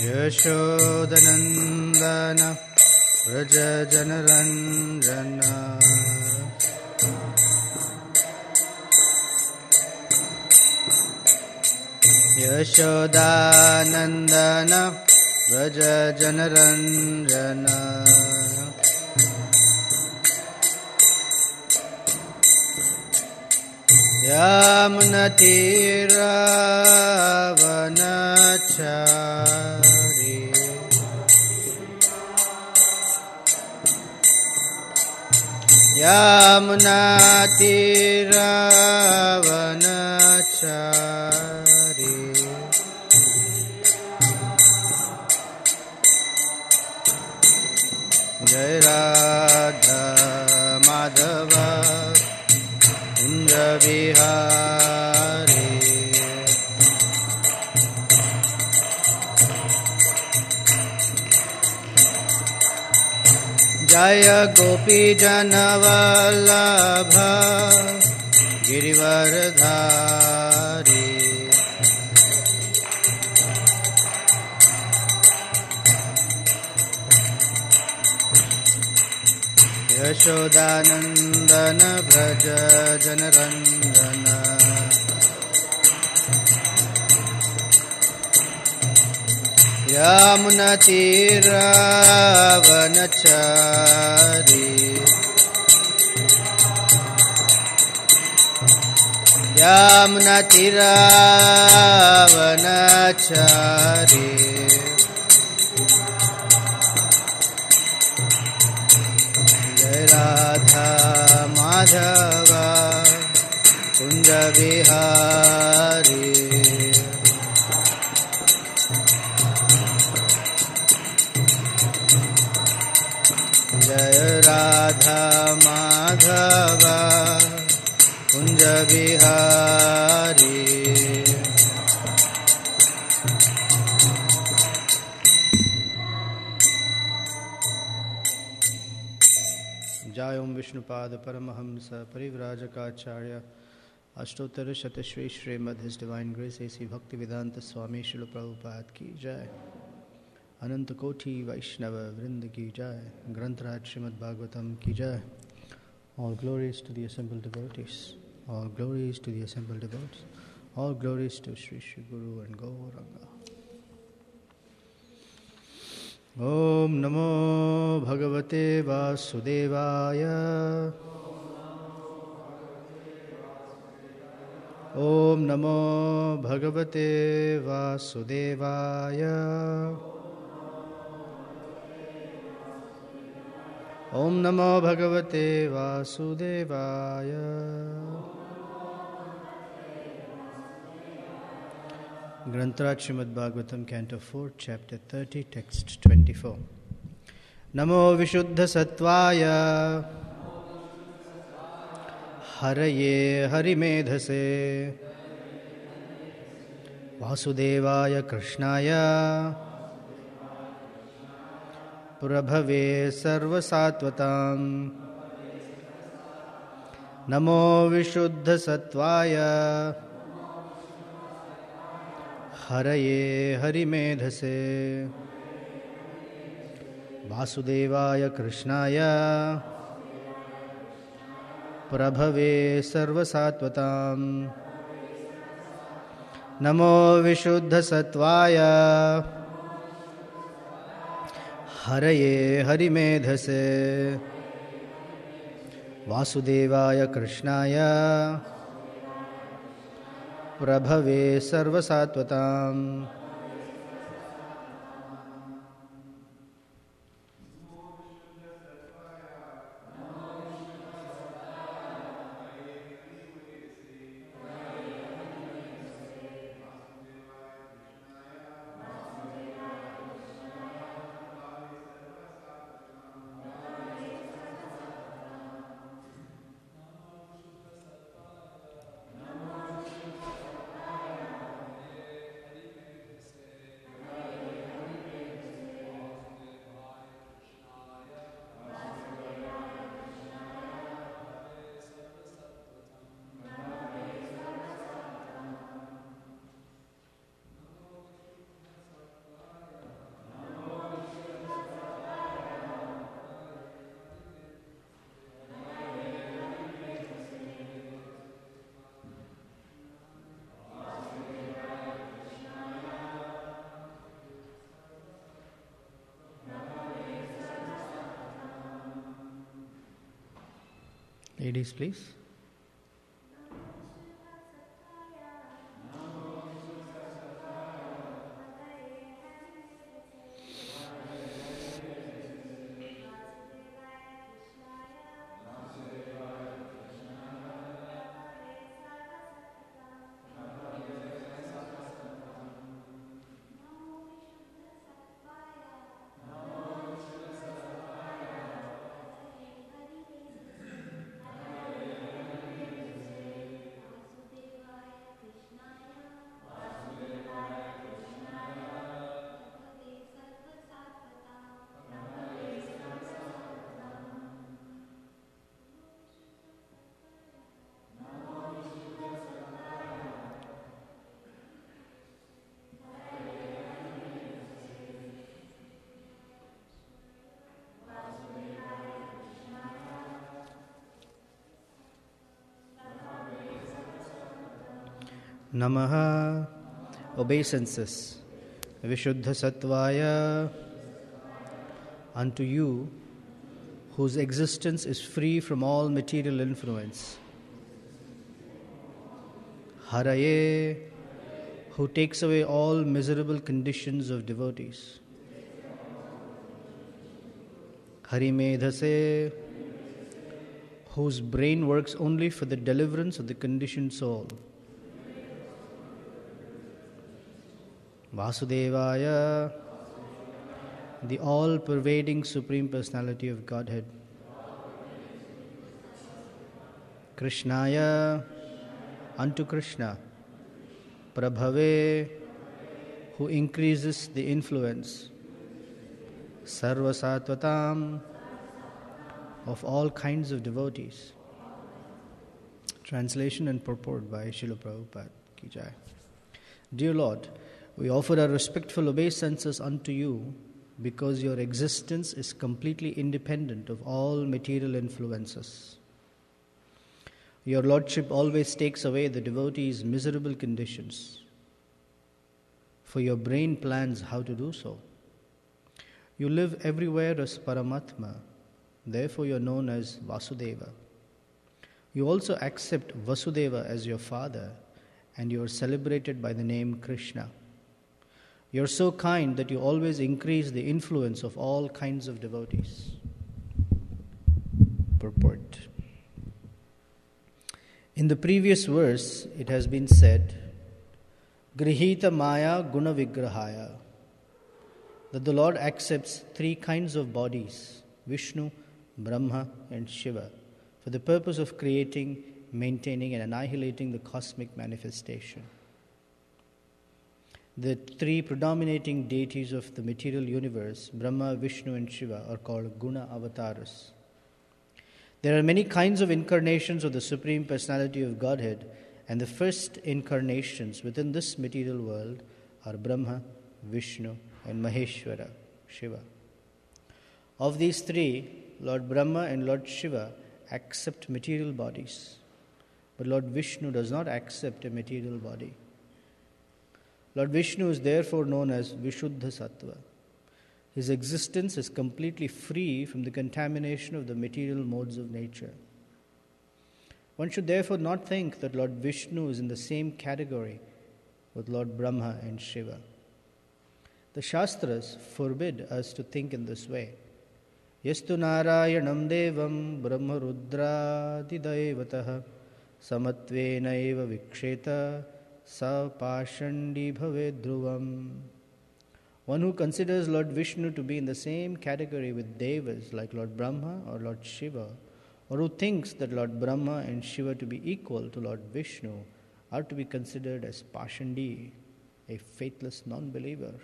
यशोदनन्दन व्रज जनरञ्जन यशोदानन्दन व्रज जनरञ्जन यमुनतीरावनचारि यमुनतीरावनचारि जय राधा माधव कुंज बिहारी जय गोपी जनवल्लभ गिरिवरधारी यशोदानन्दन व्रज जनरञ्जन यमुनतीरावनचारि यमुनतीरावनचारि राधा माधव कुंज बिहारी जय Radha Madhav Kunj Bihari Jai Om Vishnupad Paramhansa Parivrajakacharya Ashtottara Shatashri Srimad his divine grace A C Bhakti Vedanta स्वामी श्रील प्रभुपाद की जय। अनंत कोटि वैष्णव वृंद की जय। ग्रंथराज श्रीमद् भागवतम की जय। All glories to the assembled devotees. All glories to the assembled devotees. All glories to Sri Sri Guru and Gauranga. Om Namo Bhagavate Vasudevaya. Om Namo Bhagavate Vasudevaya. Om Namo Bhagavate Vasudevaya. Grantaraj Srimad Bhagavatam, Canto 4, Chapter 30, Text 24. Namo Vishuddha Sattvaya Haraye Harimedhase Vasudevaya Krishnaya Prabhave Sarvasatvatam. Namo Vishuddha Sattvaya Haraye Harimedhase Vasudevaya Krishnaya Prabhave Sarvasatvatam. Namo Vishuddha Sattvaya Haraye Harimedhase Vasudevaya Krishnaya Prabhave Sarvasatvatam. Ladies, please. Namaha, obeisances, Vishuddha Sattvaya, unto you, whose existence is free from all material influence. Haraye, who takes away all miserable conditions of devotees. Harimedhase, whose brain works only for the deliverance of the conditioned soul. Vasudevaya, the all-pervading Supreme Personality of Godhead. Krishnaya, unto Krishna. Prabhave, who increases the influence. Sarvasatvatam, of all kinds of devotees. Translation and purport by Srila Prabhupada Ki Jai. Dear Lord, we offer our respectful obeisances unto you because your existence is completely independent of all material influences. Your Lordship always takes away the devotee's miserable conditions, for your brain plans how to do so. You live everywhere as Paramatma, therefore you are known as Vasudeva. You also accept Vasudeva as your father, and you are celebrated by the name Krishna. You are so kind that you always increase the influence of all kinds of devotees. Purport. In the previous verse, it has been said, Grihita Maya Guna Vigrahaya, that the Lord accepts three kinds of bodies, Vishnu, Brahma and Shiva, for the purpose of creating, maintaining and annihilating the cosmic manifestation. The three predominating deities of the material universe, Brahma, Vishnu and Shiva, are called Guna Avataras. There are many kinds of incarnations of the Supreme Personality of Godhead, and the first incarnations within this material world are Brahma, Vishnu and Maheshwara, Shiva. Of these three, Lord Brahma and Lord Shiva accept material bodies, but Lord Vishnu does not accept a material body. Lord Vishnu is therefore known as Vishuddha Sattva. His existence is completely free from the contamination of the material modes of nature. One should therefore not think that Lord Vishnu is in the same category with Lord Brahma and Shiva. The Shastras forbid us to think in this way. Yastu Narayanam Devam Brahma Rudradidaevataha Samatvena eva Viksheta Sa Pashandi Bhave Dhruvam. One who considers Lord Vishnu to be in the same category with Devas like Lord Brahma or Lord Shiva, or who thinks that Lord Brahma and Shiva to be equal to Lord Vishnu, are to be considered as Pashandi, a faithless non-believer.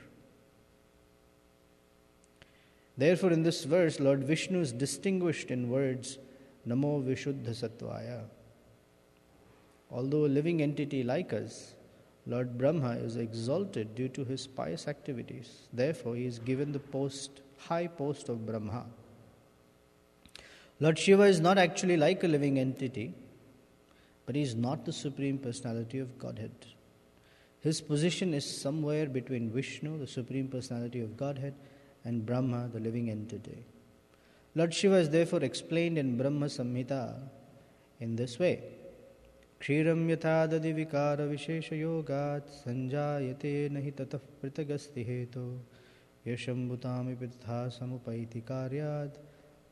Therefore, in this verse, Lord Vishnu is distinguished in words Namo Vishuddha Sattvaya. Although a living entity like us, Lord Brahma is exalted due to his pious activities. Therefore, he is given the high post of Brahma. Lord Shiva is not actually like a living entity, but he is not the Supreme Personality of Godhead. His position is somewhere between Vishnu, the Supreme Personality of Godhead, and Brahma, the living entity. Lord Shiva is therefore explained in Brahma Samhita in this way. Kshiram yatha dadi vikara vishesha yogat sanjayate nahi tatah pritagasti heto yasham bhutami pitha samupaiti karyad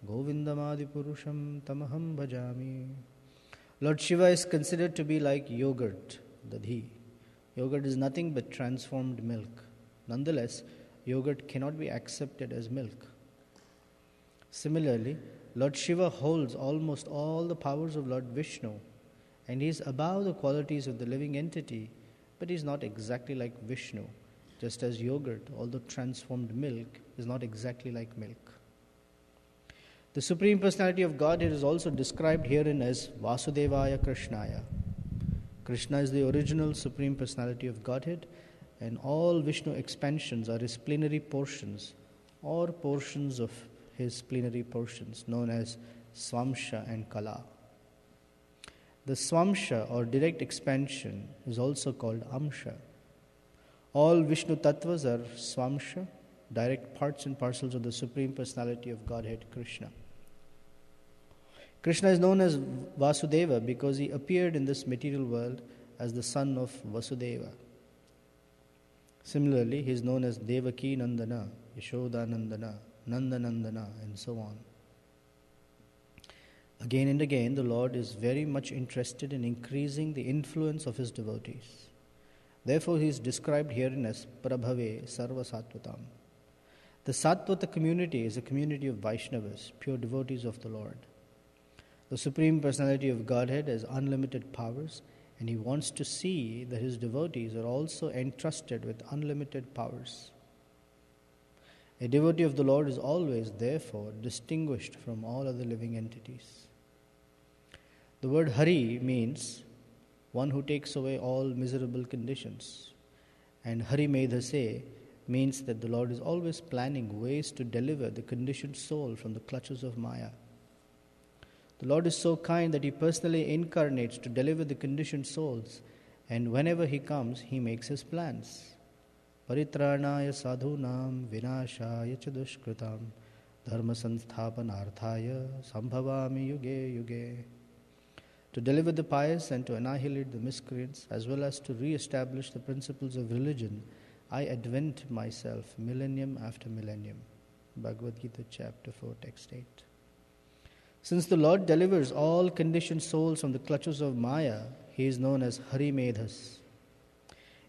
govindamadi purusham tamaham bhajami. Lord Shiva is considered to be like yogurt, dadhi. Yogurt is nothing but transformed milk. Nonetheless, yogurt cannot be accepted as milk. Similarly, Lord Shiva holds almost all the powers of Lord Vishnu, and he is above the qualities of the living entity, but he is not exactly like Vishnu, just as yogurt, although transformed milk, is not exactly like milk. The Supreme Personality of Godhead is also described herein as Vasudevaya Krishnaya. Krishna is the original Supreme Personality of Godhead, and all Vishnu expansions are his plenary portions, or portions of his plenary portions, known as Swamsha and Kala. The Swamsha, or direct expansion, is also called Amsha. All Vishnu Tattvas are Swamsha, direct parts and parcels of the Supreme Personality of Godhead, Krishna. Krishna is known as Vasudeva because he appeared in this material world as the son of Vasudeva. Similarly, he is known as Devaki Nandana, Yashoda Nandana, Nandanandana, and so on. Again and again, the Lord is very much interested in increasing the influence of his devotees. Therefore, he is described herein as Prabhave Sarva Sattvatam. The Sattvata community is a community of Vaishnavas, pure devotees of the Lord. The Supreme Personality of Godhead has unlimited powers, and he wants to see that his devotees are also entrusted with unlimited powers. A devotee of the Lord is always, therefore, distinguished from all other living entities. The word Hari means one who takes away all miserable conditions. And Hari Medhase means that the Lord is always planning ways to deliver the conditioned soul from the clutches of Maya. The Lord is so kind that he personally incarnates to deliver the conditioned souls, and whenever he comes, he makes his plans. Paritranaya sadhunam vinashaya cha dushkritam dharma sansthapanarthaya sambhavami yuge yuge. To deliver the pious and to annihilate the miscreants, as well as to re-establish the principles of religion, I advent myself millennium after millennium. Bhagavad Gita chapter 4, text 8. Since the Lord delivers all conditioned souls from the clutches of Maya, he is known as Hari Medhas.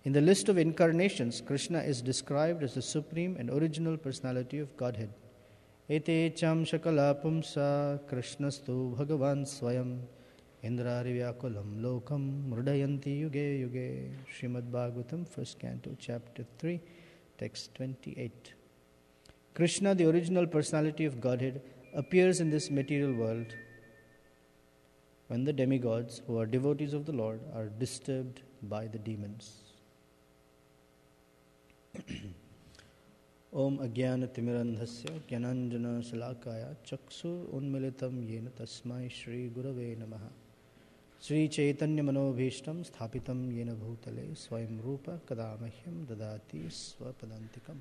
In the list of incarnations, Krishna is described as the Supreme and Original Personality of Godhead. Ete cham shakala pumsa krishnastu bhagavan swayam indrari vyakulam lokam mrudayanti yuge yuge. Srimad Bhagavatam, 1st Canto, chapter 3, text 28. Krishna, the original personality of Godhead, appears in this material world when the demigods, who are devotees of the Lord, are disturbed by the demons. Om Ajnana Timirandhasya Gyananjana Salakaya Chaksur Unmilitam Yena Tasmai Shri Gurave Namaha. Sri Chaitanya Manobhishtam Sthapitam Yena Bhutale Swayam Rupa Kadamahyam Dadati Swapadantikam.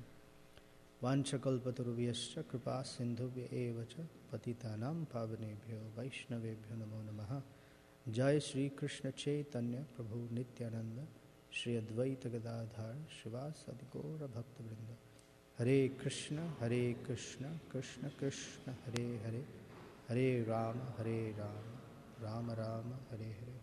Vanchakalpatarubhyascha kripa sindhubhya evacha patitanam pavanebhyo vaishnavebhyo namo namaha. Jai Shri Krishna Chaitanya Prabhu Nityananda Shri Advaita Gadadhar Shivasadi Gaura Bhakta Vrinda. Hare Krishna, Krishna Krishna, Hare Hare, Hare Rama, Rama Rama, Hare Hare.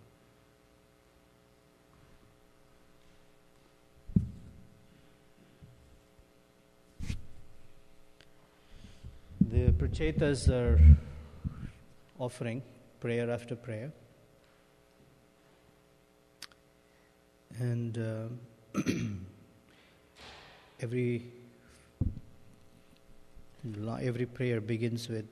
The prachetas are offering prayer after prayer. And every prayer begins with,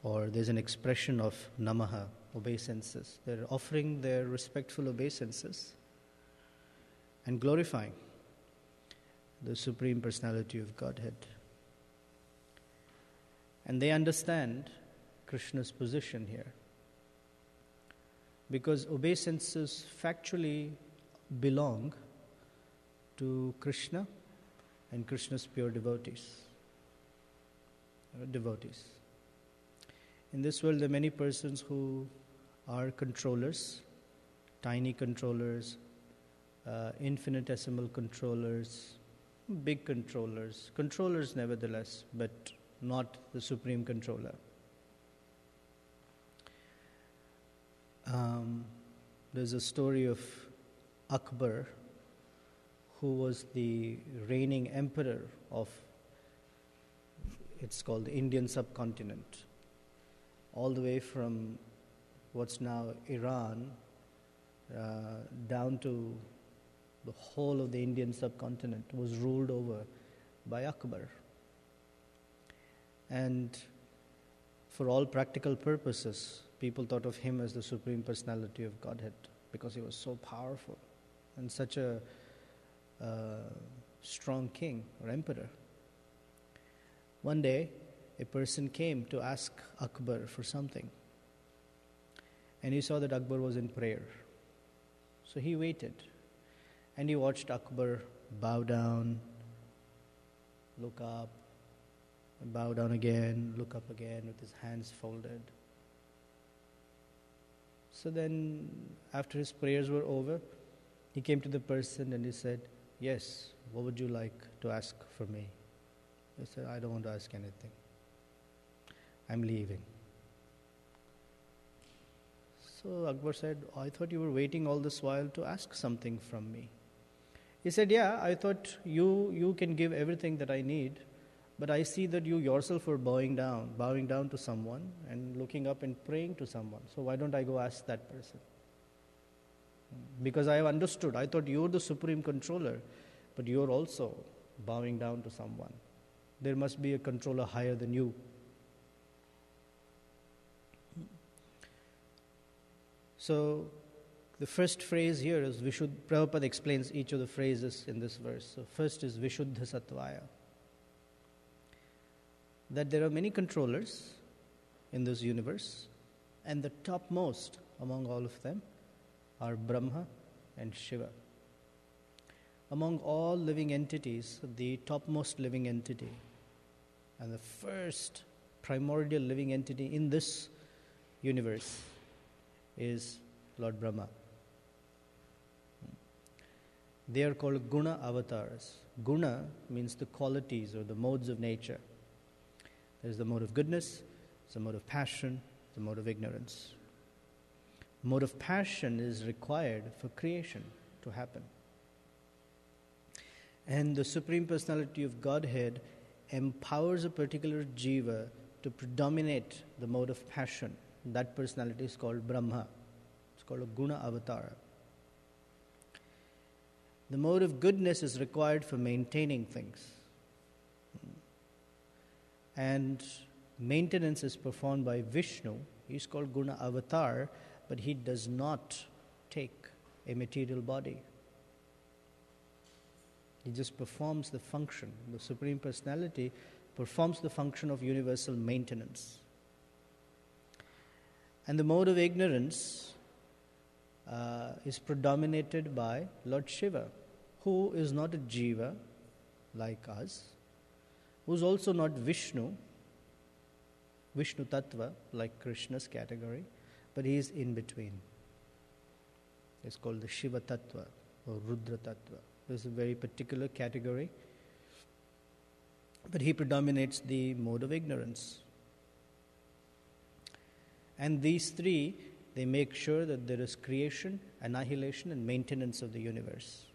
or there's an expression of namaha, obeisances. They're offering their respectful obeisances and glorifying the Supreme Personality of Godhead. And they understand Krishna's position here, because obeisances factually belong to Krishna and Krishna's pure devotees. In this world, there are many persons who are controllers, tiny controllers, infinitesimal controllers, big controllers, controllers nevertheless, but not the supreme controller. There's a story of Akbar, who was the reigning emperor of, it's called the Indian subcontinent, all the way from what's now Iran down to the whole of the Indian subcontinent was ruled over by Akbar. And for all practical purposes, people thought of him as the Supreme Personality of Godhead because he was so powerful and such a strong king or emperor. One day, a person came to ask Akbar for something, and he saw that Akbar was in prayer. So he waited, and he watched Akbar bow down, look up, bow down again, look up again with his hands folded. So then, after his prayers were over, he came to the person and he said, "Yes, what would you like to ask for me?" He said, "I don't want to ask anything. I'm leaving." So Akbar said, "I thought you were waiting all this while to ask something from me." He said, "Yeah, I thought you can give everything that I need, but I see that you yourself were bowing down to someone and looking up and praying to someone. So why don't I go ask that person? Because I have understood. I thought you're the supreme controller, but you're also bowing down to someone. There must be a controller higher than you." So the first phrase here is Prabhupada explains each of the phrases in this verse. So first is Vishuddha Sattvaya. That there are many controllers in this universe, and the topmost among all of them are Brahma and Shiva. Among all living entities, the topmost living entity and the first primordial living entity in this universe is Lord Brahma. They are called Guna avatars. Guna means the qualities or the modes of nature. There's the mode of goodness, the mode of passion, the mode of ignorance. Mode of passion is required for creation to happen. And the Supreme Personality of Godhead empowers a particular jiva to predominate the mode of passion. That personality is called Brahma. It's called a Guna Avatar. The mode of goodness is required for maintaining things. And maintenance is performed by Vishnu. He's called Guna Avatar, but he does not take a material body. He just performs the function. The Supreme Personality performs the function of universal maintenance. And the mode of ignorance is predominated by Lord Shiva, who is not a jiva like us, who is also not Vishnu Tattva like Krishna's category, but he is in between. It's called the Shiva Tattva or Rudra Tattva. This is a very particular category, but he predominates the mode of ignorance. And these three, they make sure that there is creation, annihilation, and maintenance of the universe.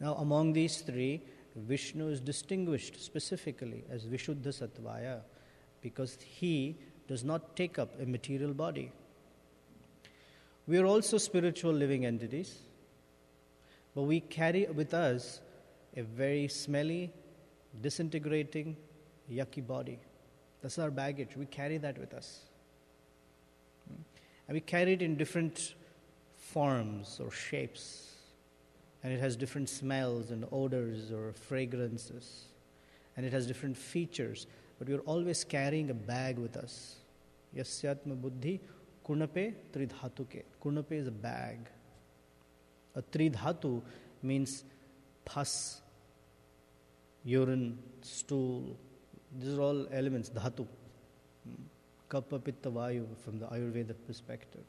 Now, among these three, Vishnu is distinguished specifically as Vishuddha Sattvaya because he does not take up a material body. We are also spiritual living entities, but we carry with us a very smelly, disintegrating, yucky body. That's our baggage. We carry that with us. And we carry it in different forms or shapes. And it has different smells and odors or fragrances. And it has different features. But we are always carrying a bag with us. Yasyatma buddhi kurnape tridhatuke. Kurnape is a bag. A tridhatu means pus, urine, stool. These are all elements, dhatu. Kapha Pitta Vayu from the Ayurveda perspective.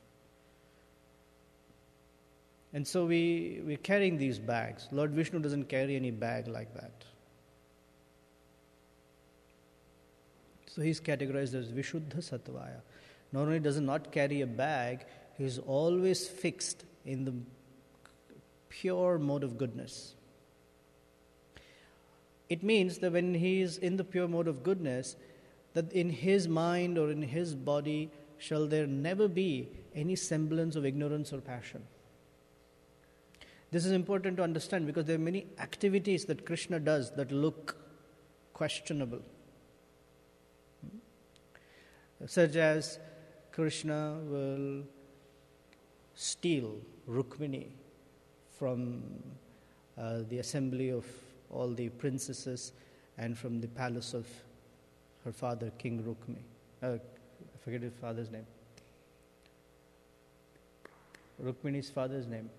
And so we're carrying these bags. Lord Vishnu doesn't carry any bag like that. So he's categorized as Vishuddha Sattvaya. Not only does he not carry a bag, he's always fixed in the pure mode of goodness. It means that when he is in the pure mode of goodness, that in his mind or in his body shall there never be any semblance of ignorance or passion. This is important to understand because there are many activities that Krishna does that look questionable. Such as Krishna will steal Rukmini from the assembly of all the princesses and from the palace of her father, King Rukmi. I forget his father's name. Rukmini's father's name.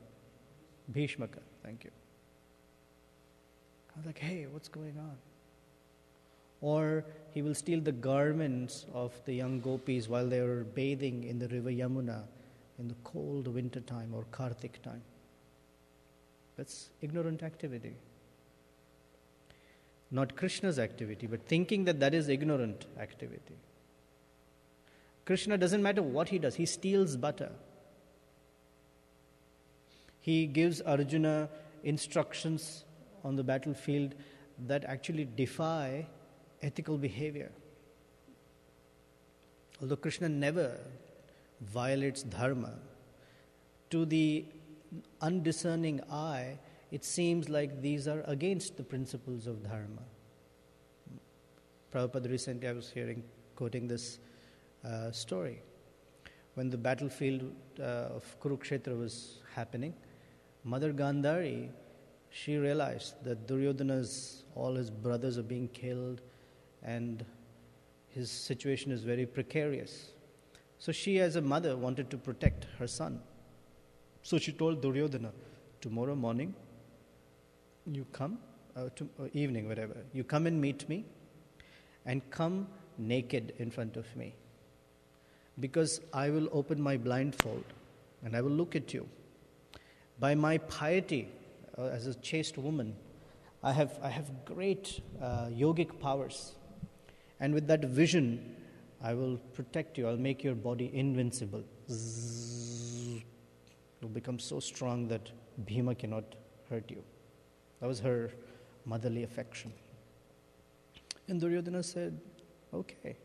Bhishmaka, thank you. I was like, hey, what's going on? Or he will steal the garments of the young gopis while they are bathing in the river Yamuna in the cold winter time or Kartik time. That's ignorant activity. Not Krishna's activity, but thinking that that is ignorant activity. Krishna, doesn't matter what he does, he steals butter. He gives Arjuna instructions on the battlefield that actually defy ethical behavior. Although Krishna never violates dharma, to the undiscerning eye, it seems like these are against the principles of dharma. Prabhupada recently, I was quoting this story. When the battlefield of Kurukshetra was happening, Mother Gandhari, she realized that Duryodhana's, all his brothers are being killed and his situation is very precarious. So she, as a mother, wanted to protect her son. So she told Duryodhana, tomorrow morning, you come, or evening, whatever, you come and meet me and come naked in front of me. Because I will open my blindfold and I will look at you. By my piety, as a chaste woman, I have great yogic powers. And with that vision, I will protect you. I'll make your body invincible. Zzz. You'll become so strong that Bhima cannot hurt you. That was her motherly affection. And Duryodhana said, okay.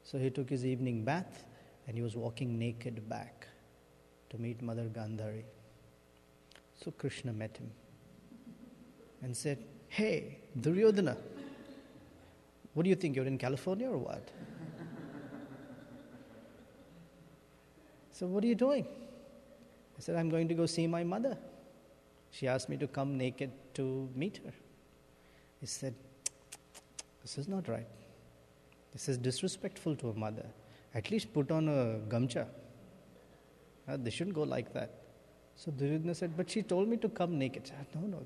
So he took his evening bath and he was walking naked back to meet Mother Gandhari. So Krishna met him and said, hey, Duryodhana, what do you think, you're in California or what? So what are you doing? I said, I'm going to go see my mother. She asked me to come naked to meet her. He said, this is not right. This is disrespectful to a mother. At least put on a gamcha. They shouldn't go like that. So Duryodhana said, but she told me to come naked. I said, no,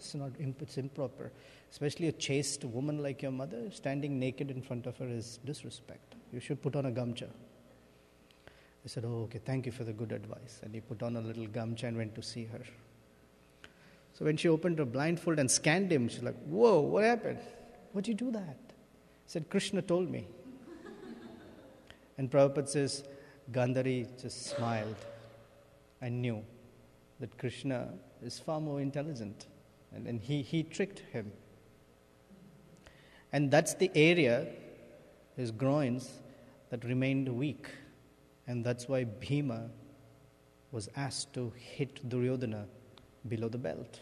it's improper. Especially a chaste woman like your mother, standing naked in front of her is disrespect. You should put on a gamcha. I said, oh, okay, thank you for the good advice. And he put on a little gamcha and went to see her. So when she opened her blindfold and scanned him, she's like, whoa, what happened? Why'd you do that? I said, Krishna told me. And Prabhupada says, Gandhari just smiled and knew that Krishna is far more intelligent. And he tricked him. And that's the area, his groins, that remained weak. And that's why Bhima was asked to hit Duryodhana below the belt.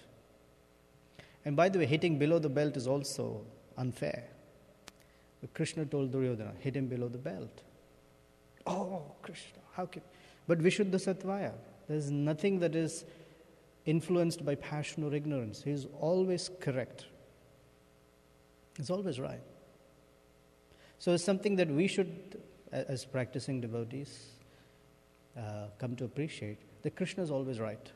And by the way, hitting below the belt is also unfair. But Krishna told Duryodhana, hit him below the belt. Oh, Krishna, how can... But Vishuddha Sattvaya, there's nothing that is influenced by passion or ignorance. He is always correct. He's always right. So it's something that we should, as practicing devotees, come to appreciate, that Krishna is always right.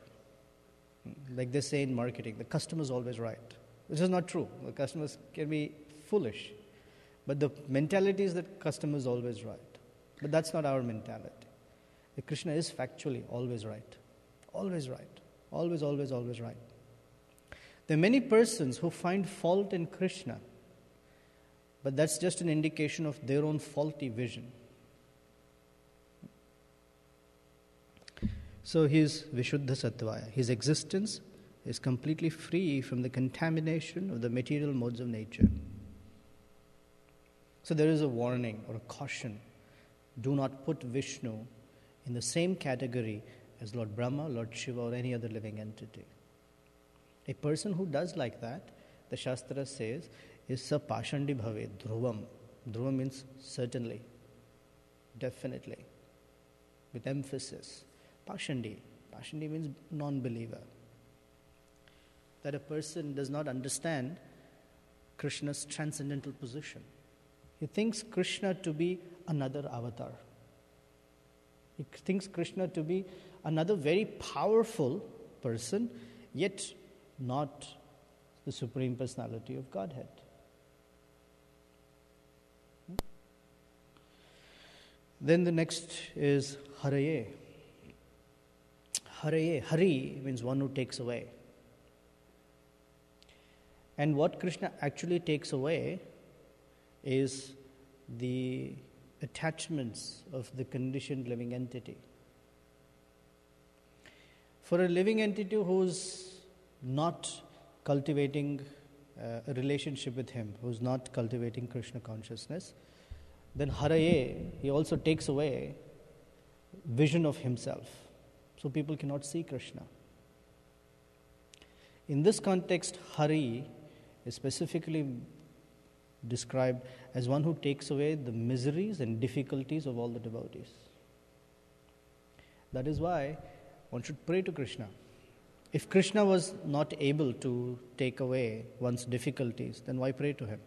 Like they say in marketing, the customer is always right. Which is not true. The customers can be foolish. But the mentality is that customer is always right. But that's not our mentality. Krishna is factually always right. Always right. Always, always, always right. There are many persons who find fault in Krishna, but that's just an indication of their own faulty vision. So he is Vishuddha Sattvaya. His existence is completely free from the contamination of the material modes of nature. So there is a warning or a caution. Do not put Vishnu in the same category as Lord Brahma, Lord Shiva, or any other living entity. A person who does like that, the Shastra says, is sa pashandi bhave, dhruvam. Dhruvam means certainly, definitely, with emphasis. Pashandi. Pashandi means non-believer. That a person does not understand Krishna's transcendental position. He thinks Krishna to be another avatar. He thinks Krishna to be another very powerful person, yet not the Supreme Personality of Godhead. Then the next is Haraye. Haraye. Hari means one who takes away. And what Krishna actually takes away is the attachments of the conditioned living entity. For a living entity who's not cultivating a relationship with him, who's not cultivating Krishna consciousness, then Haraye, he also takes away vision of himself. So people cannot see Krishna. In this context, Hari is specifically described as one who takes away the miseries and difficulties of all the devotees. That is why one should pray to Krishna. If Krishna was not able to take away one's difficulties, then why pray to him?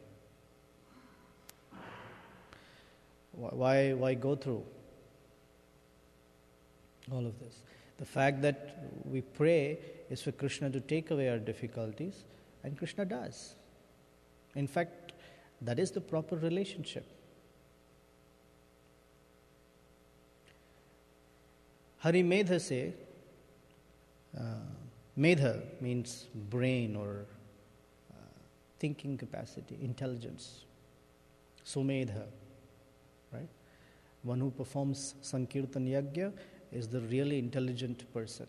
Why go through all of this? The fact that we pray is for Krishna to take away our difficulties, and Krishna does. In fact, that is the proper relationship. Hari Medha se, Medha means brain or thinking capacity, intelligence. Sumedha, right? One who performs Sankirtan Yajna is the really intelligent person.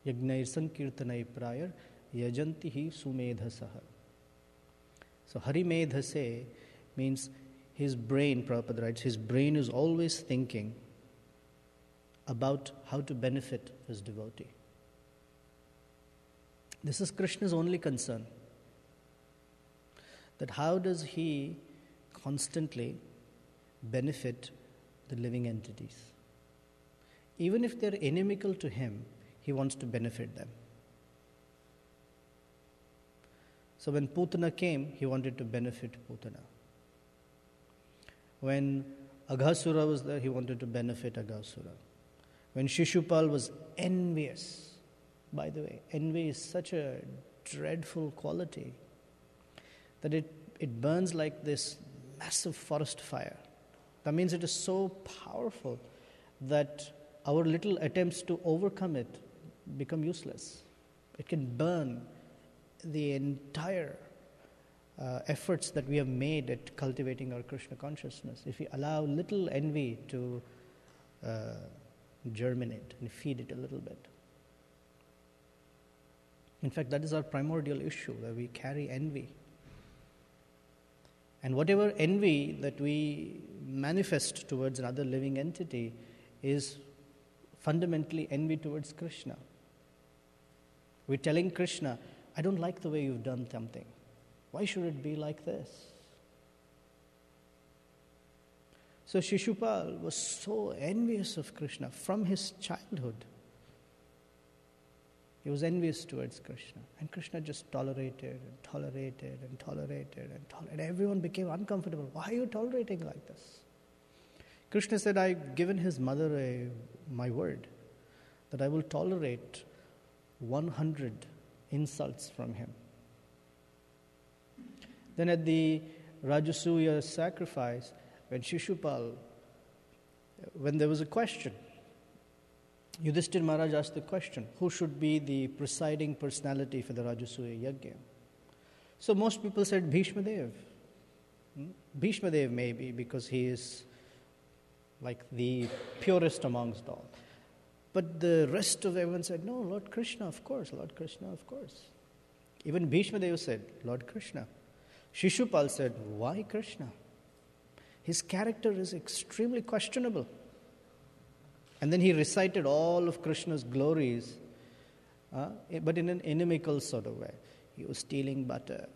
Yajnair Sankirtanai Prayar Yajanti hi Sumedha Saha. So Hari Medha se means his brain, Prabhupada writes, his brain is always thinking about how to benefit his devotee. This is Krishna's only concern. That how does he constantly benefit the living entities? Even if they're inimical to him, he wants to benefit them. So when Putana came, he wanted to benefit Putana. When Aghasura was there, he wanted to benefit Aghasura. When Shishupal was envious, by the way, envy is such a dreadful quality that it burns like this massive forest fire. That means it is so powerful that our little attempts to overcome it become useless. It can burn the entire efforts that we have made at cultivating our Krishna consciousness. If we allow little envy to germinate and feed it a little bit. In fact, that is our primordial issue, that we carry envy. And whatever envy that we manifest towards another living entity is fundamentally envy towards Krishna. We're telling Krishna, I don't like the way you've done something. Why should it be like this? So Shishupal was so envious of Krishna from his childhood. He was envious towards Krishna. And Krishna just tolerated and tolerated and tolerated and tolerated. Everyone became uncomfortable. Why are you tolerating like this? Krishna said, I've given his mother my word that I will tolerate 100 insults from him. Then at the Rajasuya sacrifice, when there was a question, Yudhishthira Maharaj asked the question, who should be the presiding personality for the Rajasuya Yajna? So most people said Bhishma Dev. Bhishma Dev maybe, because he is like the purest amongst all. But the rest of everyone said, no, Lord Krishna, of course, Lord Krishna, of course. Even Bhishma Dev said, Lord Krishna. Shishupal said, why Krishna? His character is extremely questionable. And then he recited all of Krishna's glories, but in an inimical sort of way. He was stealing butter.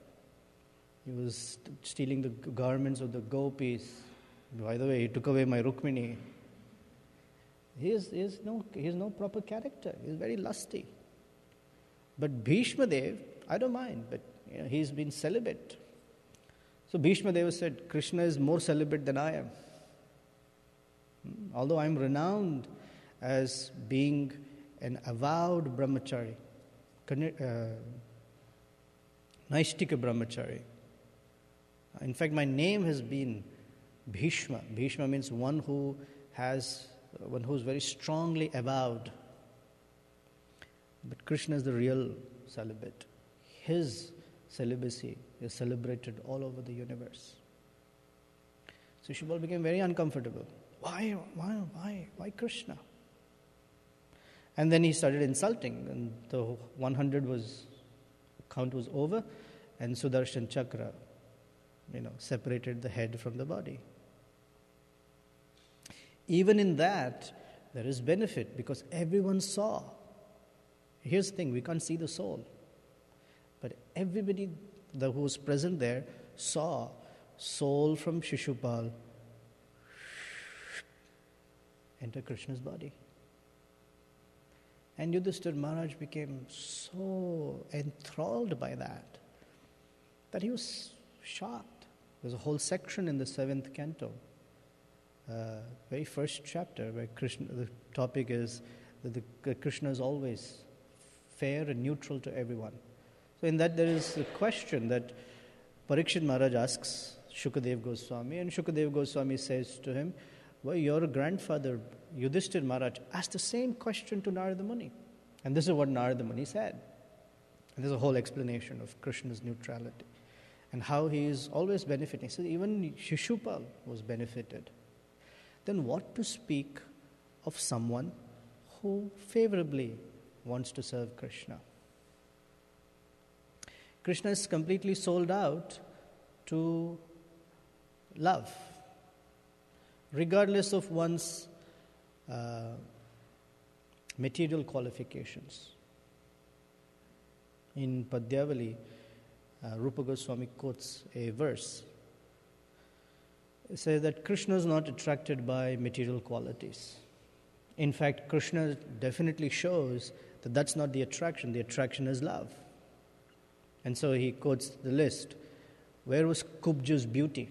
He was stealing the garments of the gopis. By the way, he took away my Rukmini. He has no proper character. He is very lusty. But Bhishma Dev, I don't mind, but he's been celibate. So Bhishma Deva said, Krishna is more celibate than I am. Although I am renowned as being an avowed brahmachari, Naishtika brahmachari. In fact, my name has been Bhishma. Bhishma means one who is very strongly avowed. But Krishna is the real celibate. His celibacy is celebrated all over the universe. So Shubal became very uncomfortable. Why Krishna? And then he started insulting, and the 100 count was over, and Sudarshan Chakra, separated the head from the body. Even in that, there is benefit because everyone saw. Here's the thing, we can't see the soul. But everybody who was present there saw soul from Shishupal enter Krishna's body. And Yudhishthira Maharaj became so enthralled by that he was shocked. There's a whole section in the 7th canto, very first chapter, where the topic is that Krishna is always fair and neutral to everyone. So in that there is a question that Parikshit Maharaj asks Shukadev Goswami, and Shukadev Goswami says to him, well, your grandfather Yudhishthira Maharaj asked the same question to Narada Muni. And this is what Narada Muni said. And there's a whole explanation of Krishna's neutrality and how he is always benefiting. So even Shishupal was benefited. Then what to speak of someone who favorably wants to serve Krishna? Krishna is completely sold out to love, regardless of one's material qualifications. In Padyavali, Rupa Goswami quotes a verse. It says that Krishna is not attracted by material qualities. In fact, Krishna definitely shows that that's not the attraction. The attraction is love. And so he quotes the list. Where was Kubja's beauty?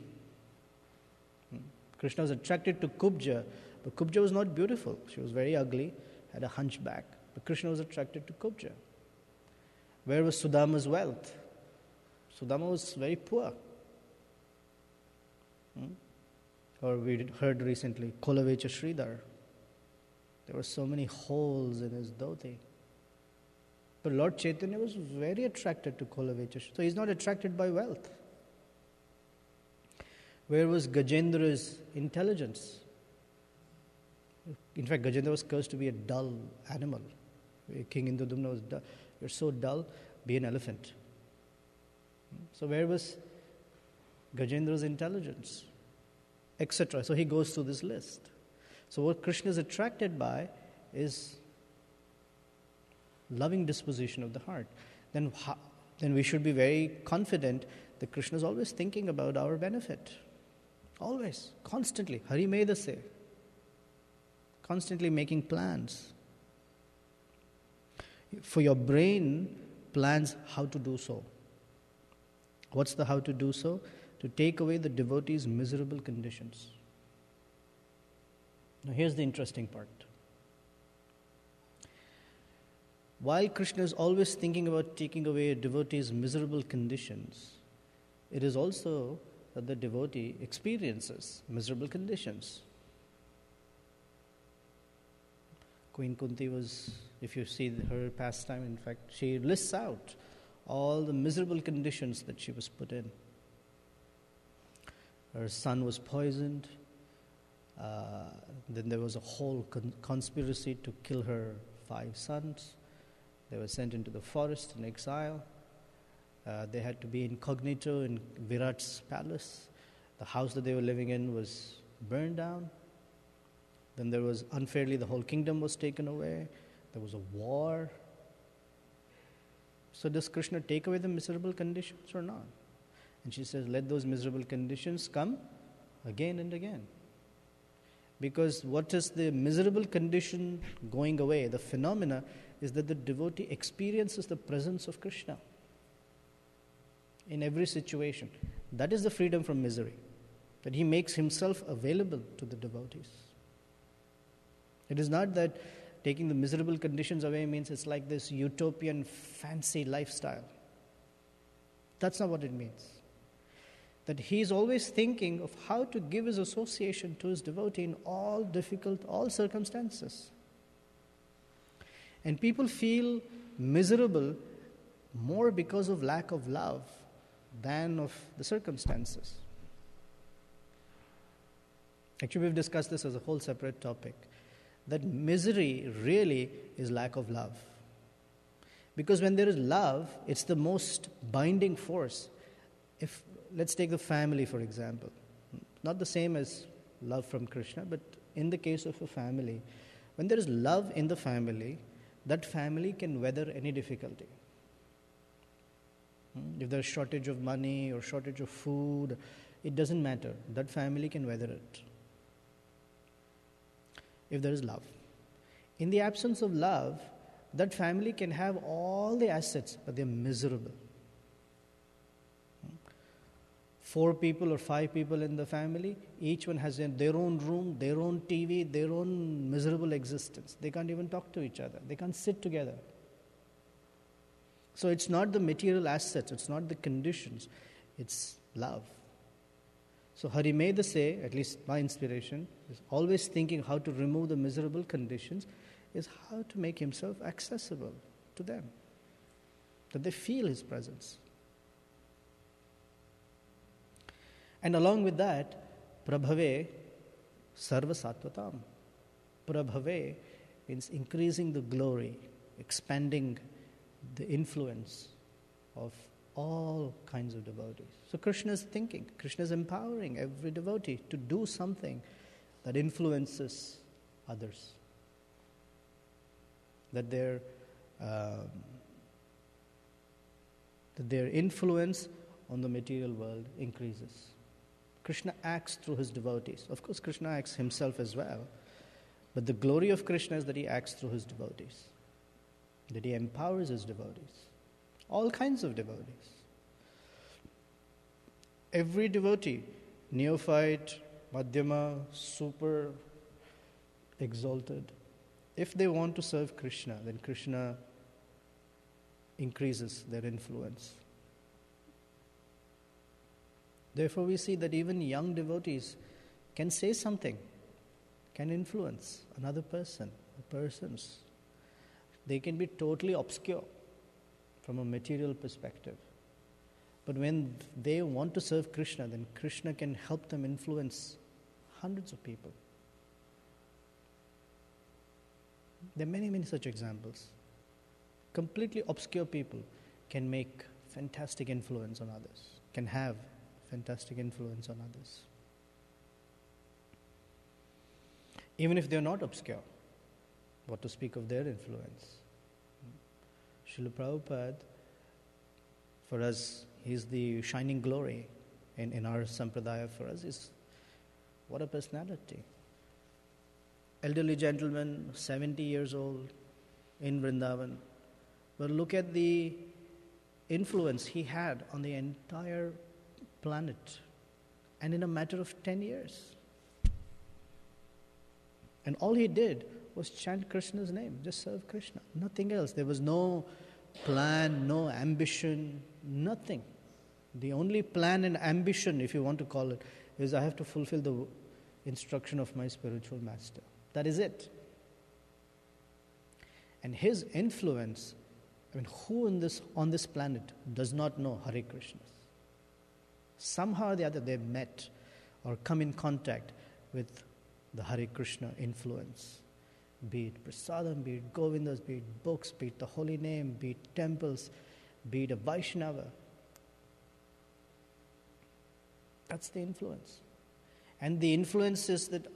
Krishna was attracted to Kubja, but Kubja was not beautiful. She was very ugly, had a hunchback. But Krishna was attracted to Kubja. Where was Sudama's wealth? Sudama was very poor. Or we heard recently, Kolavecha Sridhar. There were so many holes in his dhoti. But Lord Chaitanya was very attracted to Kolavecha. So he's not attracted by wealth. Where was Gajendra's intelligence? In fact, Gajendra was cursed to be a dull animal. King Indudumna was dull. You're so dull, be an elephant. So where was Gajendra's intelligence? Etc. So he goes through this list. So what Krishna is attracted by is loving disposition of the heart. Then we should be very confident that Krishna is always thinking about our benefit. Always, constantly. Hari Medase. Constantly making plans. For your brain, plans how to do so. What's the how to do so? To take away the devotee's miserable conditions. Now here's the interesting part. While Krishna is always thinking about taking away a devotee's miserable conditions, it is also that the devotee experiences miserable conditions. Queen Kunti was, if you see her pastime, in fact, she lists out all the miserable conditions that she was put in. Her son was poisoned. Then there was a whole conspiracy to kill her 5 sons. They were sent into the forest in exile. They had to be incognito in Virat's palace. The house that they were living in was burned down. Then there was unfairly, the whole kingdom was taken away. There was a war. So does Krishna take away the miserable conditions or not? And she says, let those miserable conditions come again and again. Because what is the miserable condition going away? The phenomena is that the devotee experiences the presence of Krishna in every situation. That is the freedom from misery, that he makes himself available to the devotees. It is not that taking the miserable conditions away means it's like this utopian fancy lifestyle. That's not what it means. That he is always thinking of how to give his association to his devotee in all difficult, all circumstances. And people feel miserable more because of lack of love than of the circumstances. Actually, we've discussed this as a whole separate topic. That misery really is lack of love. Because when there is love, it's the most binding force. If let's take the family, for example. Not the same as love from Krishna, but in the case of a family, when there is love in the family, that family can weather any difficulty. If there's shortage of money or shortage of food, it doesn't matter. That family can weather it. If there is love. In the absence of love, that family can have all the assets, but they're miserable. 4 people or 5 people in the family, each one has their own room, their own TV, their own miserable existence. They can't even talk to each other. They can't sit together. So it's not the material assets, it's not the conditions, it's love. So Harimeda say, at least my inspiration, is always thinking how to remove the miserable conditions, is how to make himself accessible to them, that they feel his presence. And along with that, Prabhave Sarva Sattvatam. Prabhave means increasing the glory, expanding the influence of all kinds of devotees. So Krishna is thinking, Krishna is empowering every devotee to do something that influences others. That their influence on the material world increases. Krishna acts through his devotees. Of course, Krishna acts himself as well. But the glory of Krishna is that he acts through his devotees. That he empowers his devotees. All kinds of devotees. Every devotee, neophyte, madhyama, super exalted, if they want to serve Krishna, then Krishna increases their influence. Therefore, we see that even young devotees can say something, can influence another person or persons. They can be totally obscure from a material perspective. But when they want to serve Krishna, then Krishna can help them influence hundreds of people. There are many, many such examples. Completely obscure people can make fantastic influence on others, can have fantastic influence on others. Even if they're not obscure, what to speak of their influence? Srila Prabhupada, for us, he's the shining glory in our sampradaya. For us, is what a personality. Elderly gentleman, 70 years old, in Vrindavan. But look at the influence he had on the entire planet, and in a matter of 10 years. And all he did was chant Krishna's name, just serve Krishna, nothing else. There was no plan, no ambition, nothing. The only plan and ambition, if you want to call it, is I have to fulfill the instruction of my spiritual master. That is it. And his influence, who on this planet does not know Hare Krishna? Somehow or the other they've met or come in contact with the Hare Krishna influence. Be it prasadam, be it Govindas, be it books, be it the holy name, be it temples, be it a Vaishnava. That's the influence. And the influence is that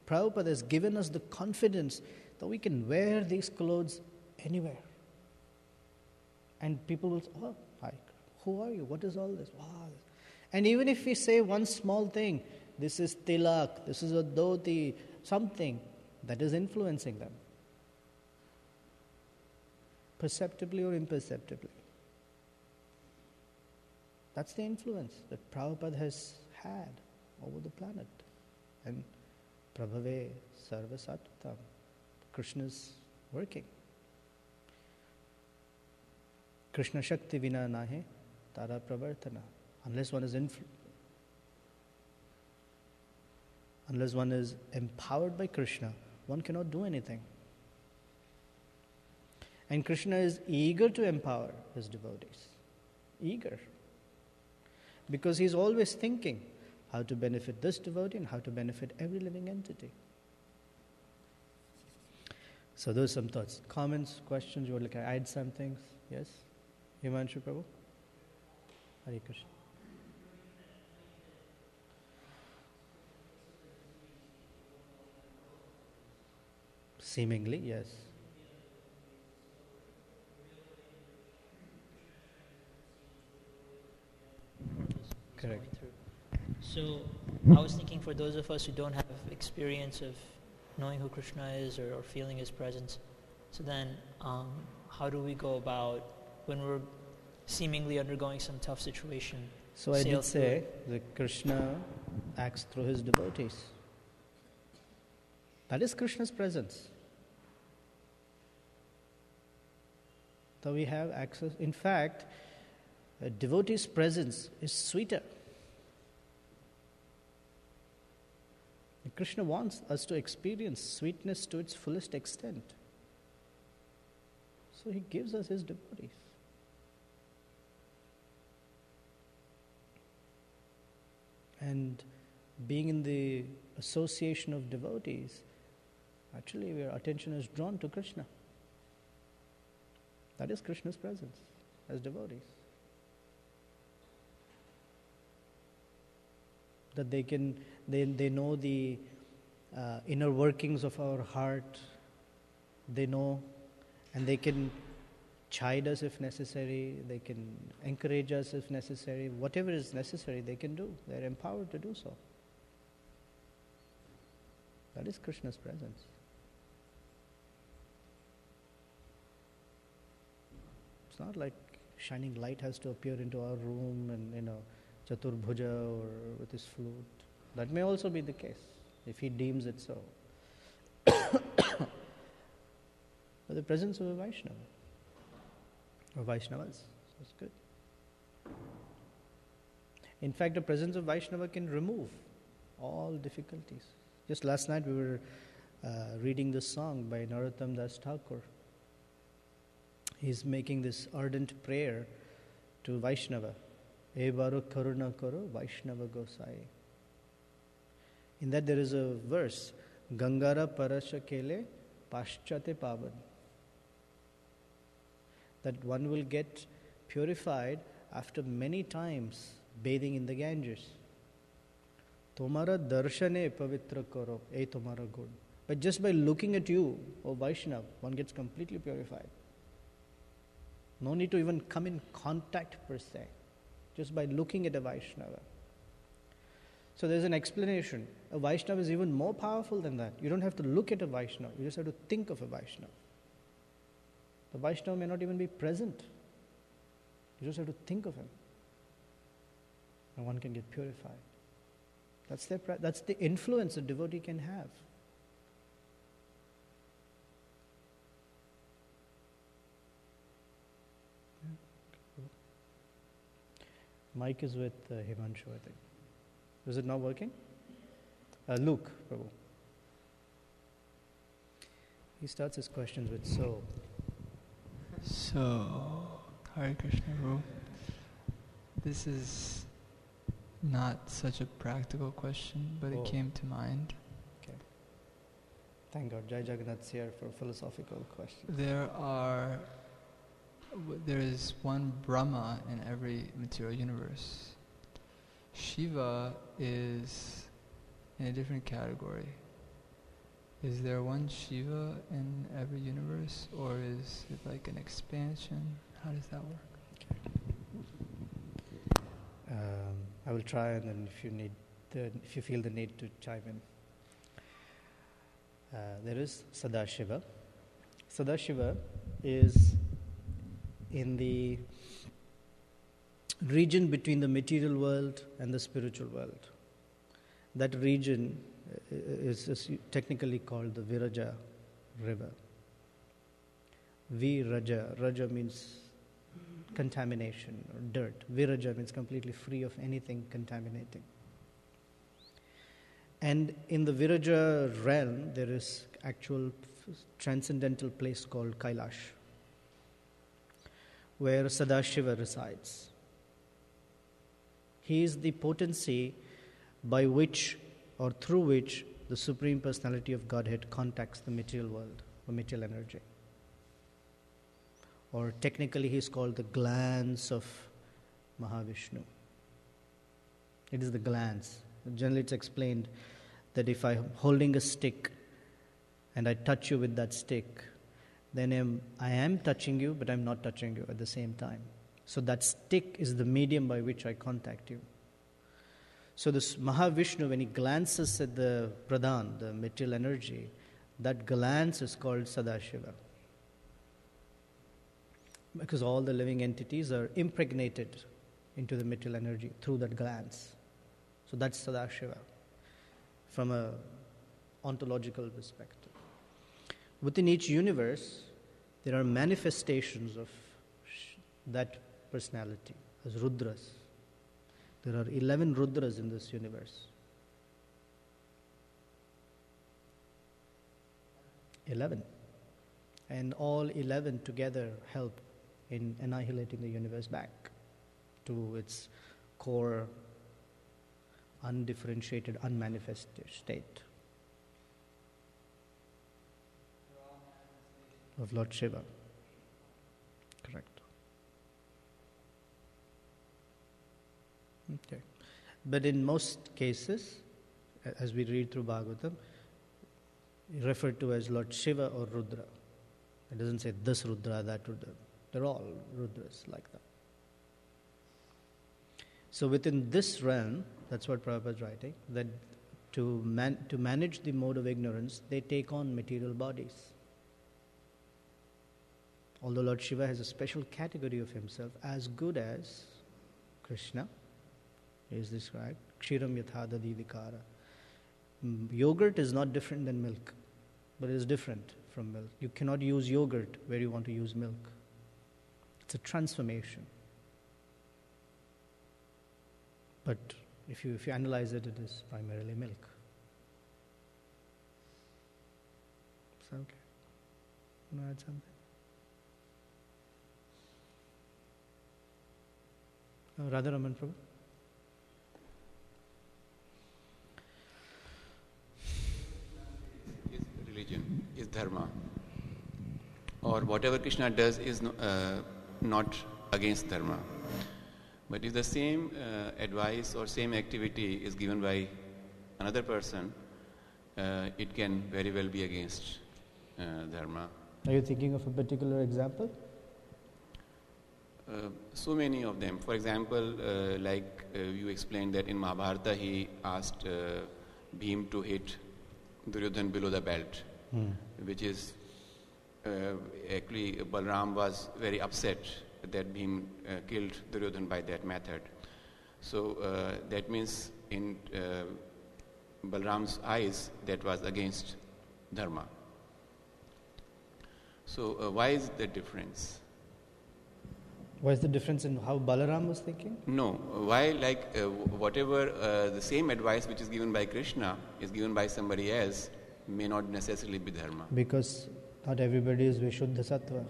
Prabhupada has given us the confidence that we can wear these clothes anywhere. And people will say, oh, hi, who are you? What is all this? Wow. And even if we say one small thing, this is tilak, this is a dhoti, something, that is influencing them. Perceptibly or imperceptibly. That's the influence that Prabhupada has had over the planet. And Prabhave Sarva Sattvam. Krishna's working. Krishna Shakti Vina Nahe Tara Pravartana. Unless one is empowered by Krishna, one cannot do anything. And Krishna is eager to empower his devotees. Eager. Because he's always thinking how to benefit this devotee and how to benefit every living entity. So those are some thoughts. Comments, questions, you would like to add some things? Yes? Himanshu Prabhu? Hare Krishna. Seemingly, yes. Correct. So I was thinking for those of us who don't have experience of knowing who Krishna is or feeling his presence, so then how do we go about when we're seemingly undergoing some tough situation? So I did say that Krishna acts through his devotees. That is Krishna's presence. So we have access. In fact, a devotee's presence is sweeter. Krishna wants us to experience sweetness to its fullest extent. So he gives us his devotees. And being in the association of devotees, actually our attention is drawn to Krishna. That is Krishna's presence as devotees. That they know the inner workings of our heart. They know, and they can chide us if necessary. They can encourage us if necessary. Whatever is necessary, they can do. They're empowered to do so. That is Krishna's presence. It's not like shining light has to appear into our room and, Chaturbhuja or with his flute. That may also be the case, if he deems it so. But the presence of a Vaishnava, or Vaishnavas, that's good. In fact, the presence of Vaishnava can remove all difficulties. Just last night we were reading this song by Narottam Das Thakur. He's making this ardent prayer to Vaishnava. Ebaro karuna karo Vaishnava Gosai. In that there is a verse, Gangara parasha kele paschate pavan. That one will get purified after many times bathing in the Ganges. Tomara darshane pavitra karo, tomara gun. But just by looking at you, O Vaishnava, one gets completely purified. No need to even come in contact per se, just by looking at a Vaishnava. So there's an explanation. A Vaishnava is even more powerful than that. You don't have to look at a Vaishnava, you just have to think of a Vaishnava. The Vaishnava may not even be present. You just have to think of him. And one can get purified. That's the influence a devotee can have. Mic is with Himanshu, I think. Is it not working? Luke, Prabhu. He starts his questions with so. So, Hare Krishna, Prabhu. This is not such a practical question, but it came to mind. Okay. Thank God, Jai Jagannath's here for philosophical questions. There is one Brahma in every material universe. Shiva is in a different category. Is there one Shiva in every universe, or is it like an expansion? How does that work? Okay. I will try, and then if you feel the need to chime in. There is Sadashiva. Sadashiva is in the region between the material world and the spiritual world. That region is technically called the Viraja river. Viraja. Raja means contamination or dirt. Viraja means completely free of anything contaminating. And in the Viraja realm, there is actual transcendental place called Kailash, where Sadashiva resides. He is the potency by which or through which the Supreme Personality of Godhead contacts the material world or material energy. Or technically he is called the glance of Mahavishnu. It is the glance. Generally it's explained that if I'm holding a stick and I touch you with that stick, then I am touching you, but I'm not touching you at the same time. So that stick is the medium by which I contact you. So this Mahavishnu, when he glances at the Pradhan, the material energy, that glance is called Sadashiva. Because all the living entities are impregnated into the material energy through that glance. So that's Sadashiva from a ontological perspective. Within each universe, there are manifestations of that personality as Rudras. There are 11 Rudras in this universe. 11. And all 11 together help in annihilating the universe back to its core, undifferentiated, unmanifested state of Lord Shiva. Correct. Okay. But in most cases, as we read through Bhagavatam, referred to as Lord Shiva or Rudra. It doesn't say this Rudra, that Rudra. They're all Rudras like that. So within this realm, that's what Prabhupada is writing, that to manage the mode of ignorance, they take on material bodies. Although Lord Shiva has a special category of himself, as good as Krishna is described, Kshiram Yathadadi Vikara. Yogurt is not different than milk, but it is different from milk. You cannot use yogurt where you want to use milk. It's a transformation. But if you analyze it, it is primarily milk. Is that okay? Want to add something? Radharaman Prabhu? Is religion, is dharma. Or whatever Krishna does is not against dharma. But if the same advice or same activity is given by another person, it can very well be against dharma. Are you thinking of a particular example? So many of them. For example, like you explained that in Mahabharata he asked Bhim to hit Duryodhan below the belt, which is actually Balram was very upset that Bhim killed Duryodhan by that method. So that means in Balram's eyes that was against dharma. So why is the difference? What is the difference in how Balaram was thinking? No. Why, whatever the same advice which is given by Krishna is given by somebody else may not necessarily be dharma. Because not everybody is Vishuddha Sattva.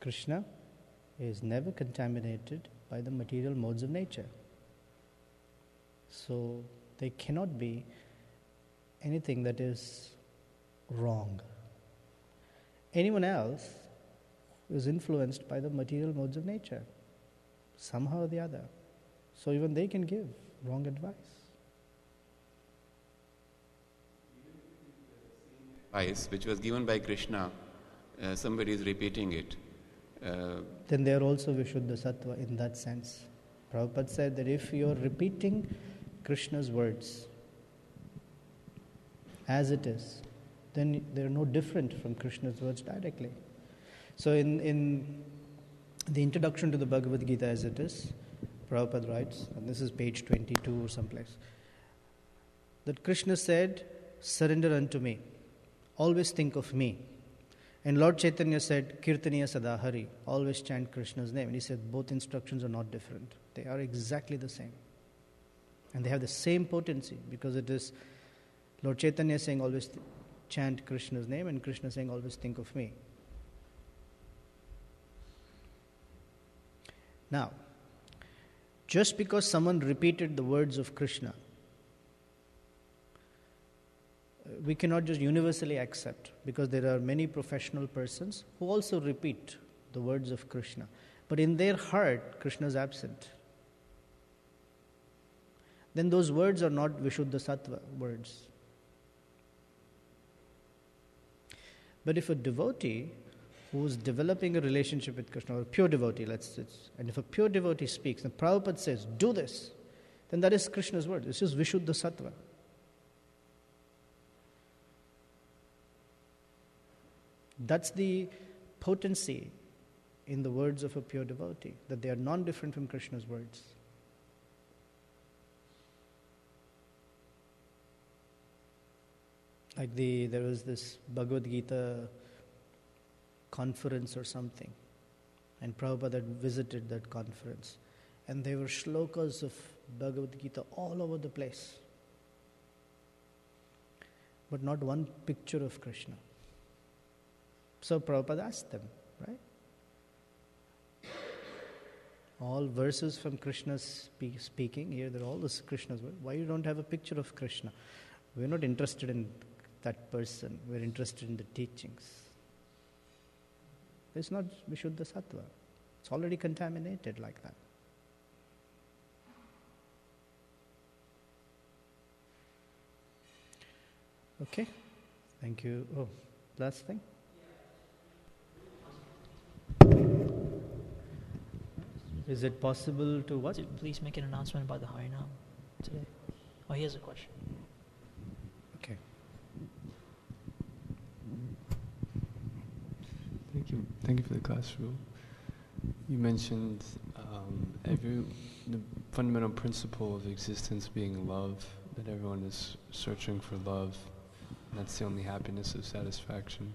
Krishna is never contaminated by the material modes of nature. So there cannot be anything that is wrong. Anyone else is influenced by the material modes of nature, somehow or the other. So even they can give wrong advice. Advice which was given by Krishna, somebody is repeating it. Then they are also Vishuddha Sattva in that sense. Prabhupada said that if you are repeating Krishna's words as it is, then they are no different from Krishna's words directly. So in the introduction to the Bhagavad Gita as it is, Prabhupada writes, and this is page 22 or someplace, that Krishna said, surrender unto me, always think of me. And Lord Chaitanya said, Kirtaniya Sadahari, always chant Krishna's name. And he said both instructions are not different. They are exactly the same. And they have the same potency, because it is Lord Chaitanya saying always chant Krishna's name, and Krishna saying always think of me. Now, just because someone repeated the words of Krishna, we cannot just universally accept, because there are many professional persons who also repeat the words of Krishna. But in their heart, Krishna is absent. Then those words are not Vishuddha Sattva words. But if a devotee who is developing a relationship with Krishna, or a pure devotee, and if a pure devotee speaks, and Prabhupada says, do this, then that is Krishna's word. This is Vishuddha Sattva. That's the potency in the words of a pure devotee, that they are non-different from Krishna's words. Like there was this Bhagavad Gita conference or something, and Prabhupada had visited that conference, and there were shlokas of Bhagavad Gita all over the place, but not one picture of Krishna. So Prabhupada asked them, right? All verses from Krishna speaking, here they're all this Krishna's word. Why you don't have a picture of Krishna? We're not interested in that person. We're interested in the teachings. It's not Vishuddha Sattva. It's already contaminated like that. Okay. Thank you. Oh, last thing. Is it possible to what? Please make an announcement about the Harinam today. Oh, he has a question. Okay. Thank you for the class, Ru. You mentioned the fundamental principle of existence being love, that everyone is searching for love, and that's the only happiness of satisfaction.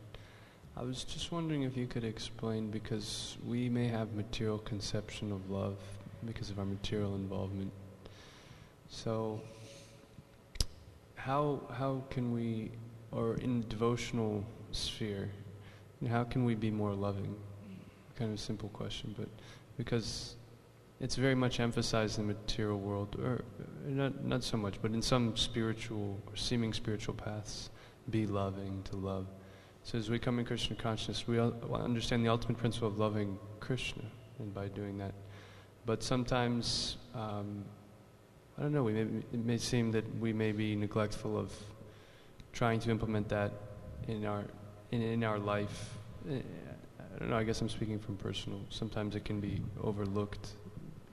I was just wondering if you could explain, because we may have material conception of love because of our material involvement. So how can we, or in the devotional sphere, how can we be more loving? Kind of a simple question, but because it's very much emphasized in the material world, or not so much, but in some spiritual or seeming spiritual paths, be loving, to love. So as we come in Krishna consciousness, we understand the ultimate principle of loving Krishna, and by doing that. But sometimes, I don't know, it may seem that we may be neglectful of trying to implement that in our life. I don't know, I guess I'm speaking from personal. Sometimes it can be overlooked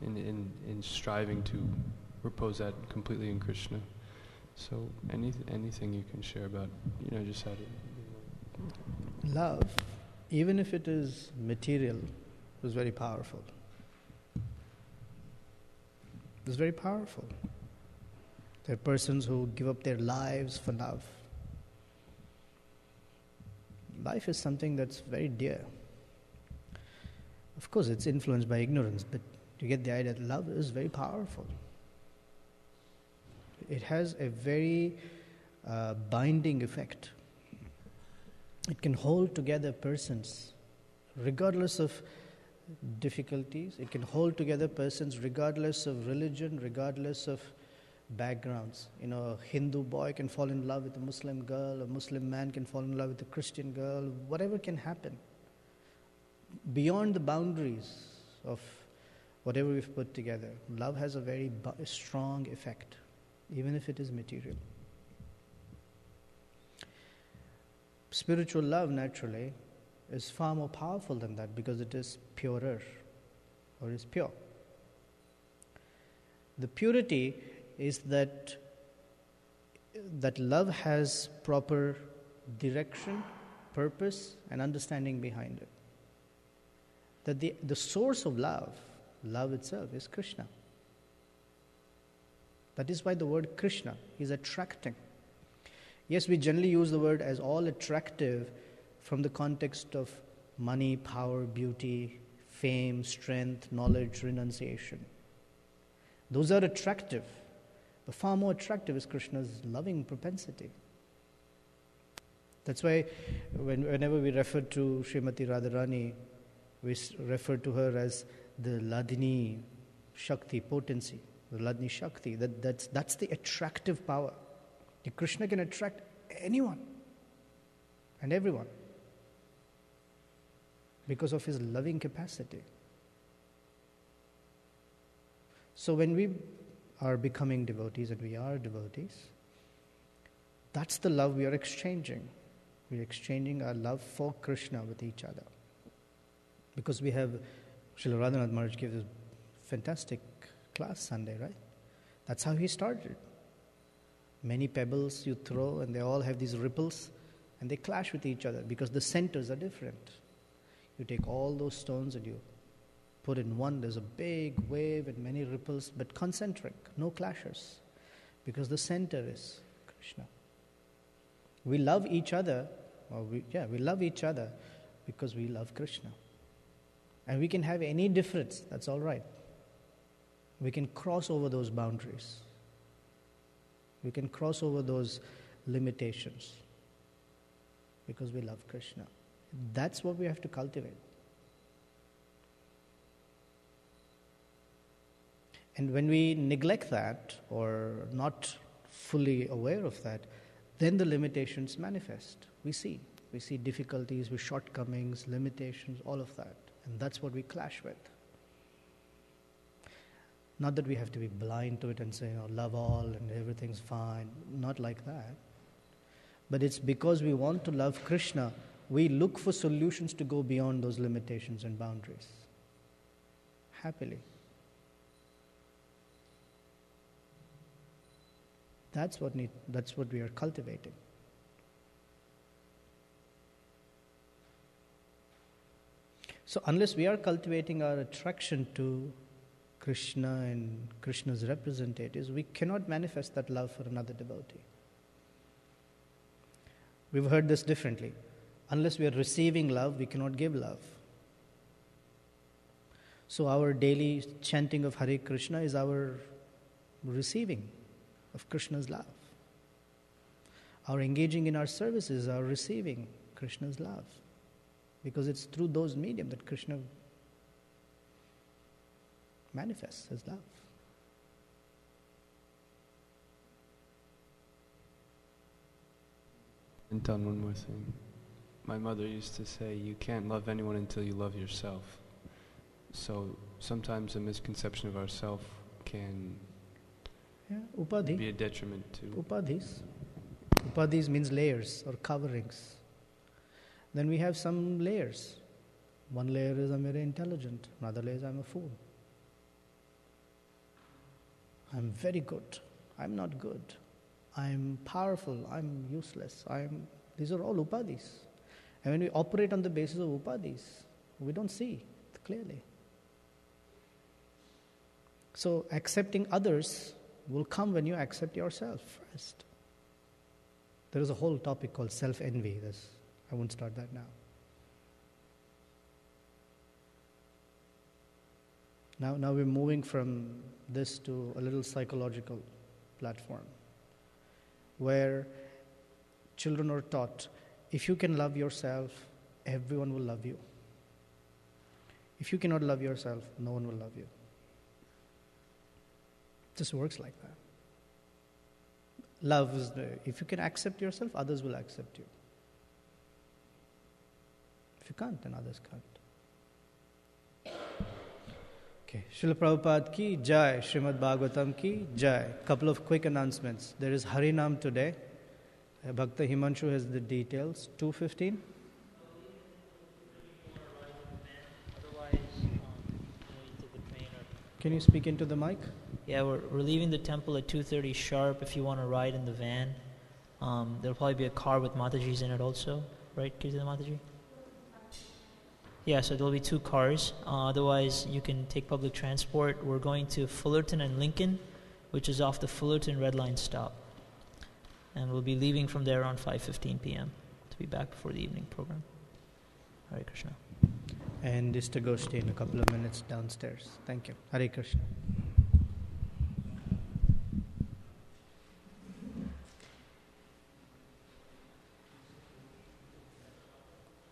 in striving to repose that completely in Krishna. So anything you can share about, just how to... Love, even if it is material, is very powerful. It's very powerful. There are persons who give up their lives for love. life is something that's very dear. Of course, it's influenced by ignorance, but you get the idea that love is very powerful. It has a very binding effect. It can hold together persons regardless of difficulties. It can hold together persons regardless of religion, regardless of backgrounds. A Hindu boy can fall in love with a Muslim girl, a Muslim man can fall in love with a Christian girl, whatever can happen. Beyond the boundaries of whatever we've put together, love has a very strong effect, even if it is material. Spiritual love, naturally, is far more powerful than that because it is purer, or is pure. The purity is that love has proper direction, purpose, and understanding behind it. That the source of love itself, is Krishna. That is why the word Krishna is attracting. Yes, we generally use the word as all attractive from the context of money, power, beauty, fame, strength, knowledge, renunciation. Those are attractive. But far more attractive is Krishna's loving propensity. That's why whenever we refer to Srimati Radharani, we refer to her as the Ladini Shakti, potency, the Ladini Shakti. That's the attractive power. The Krishna can attract anyone and everyone because of his loving capacity. So when we are becoming devotees, and we are devotees, that's the love we are exchanging. We are exchanging our love for Krishna with each other. Because we have, Srila Radhanath Maharaj gave this fantastic class Sunday, right? That's how he started. Many pebbles you throw and they all have these ripples and they clash with each other because the centers are different. You take all those stones and you put in one, there's a big wave and many ripples, but concentric, no clashes, because the center is Krishna. We love each other, we love each other because we love Krishna. And we can have any difference, that's all right. We can cross over those boundaries. We can cross over those limitations because we love Krishna. That's what we have to cultivate. And when we neglect that or not fully aware of that, then the limitations manifest. We see difficulties, with shortcomings, limitations, all of that. And that's what we clash with. Not that we have to be blind to it and say, love all and everything's fine. Not like that. But it's because we want to love Krishna, we look for solutions to go beyond those limitations and boundaries. Happily. That's what we are cultivating. So unless we are cultivating our attraction to Krishna and Krishna's representatives, we cannot manifest that love for another devotee. We've heard this differently. Unless we are receiving love, we cannot give love. So our daily chanting of Hare Krishna is our receiving of Krishna's love. Our engaging in our services are receiving Krishna's love. Because it's through those medium that Krishna manifests his love. And done one more thing. My mother used to say, you can't love anyone until you love yourself. So sometimes a misconception of ourselves can be a detriment to... Upadhis. Upadhis means layers or coverings. Then we have some layers. One layer is I'm very intelligent. Another layer is I'm a fool. I'm very good. I'm not good. I'm powerful. I'm useless. These are all upadhis. And when we operate on the basis of upadhis, we don't see it clearly. So accepting others will come when you accept yourself first. There is a whole topic called self-envy. I won't start that now. Now we're moving from this to a little psychological platform where children are taught, if you can love yourself, everyone will love you. If you cannot love yourself, no one will love you. It just works like that. Love is, if you can accept yourself, others will accept you. If you can't, then others can't. Okay, Srila Prabhupada ki jai, Srimad Bhagavatam ki jai. Couple of quick announcements. There is Harinam today. Bhakta Himanshu has the details. 2:15. Can you speak into the mic? Yeah, we're leaving the temple at 2:30 sharp if you want to ride in the van. There'll probably be a car with Mataji's in it also. Right, Kirtana Mataji? Yeah, so there'll be 2 cars. Otherwise, you can take public transport. We're going to Fullerton and Lincoln, which is off the Fullerton Red Line stop. And we'll be leaving from there around 5:15 p.m. to be back before the evening program. Hare Krishna. And Istagoshti in a couple of minutes downstairs. Thank you. Hare Krishna.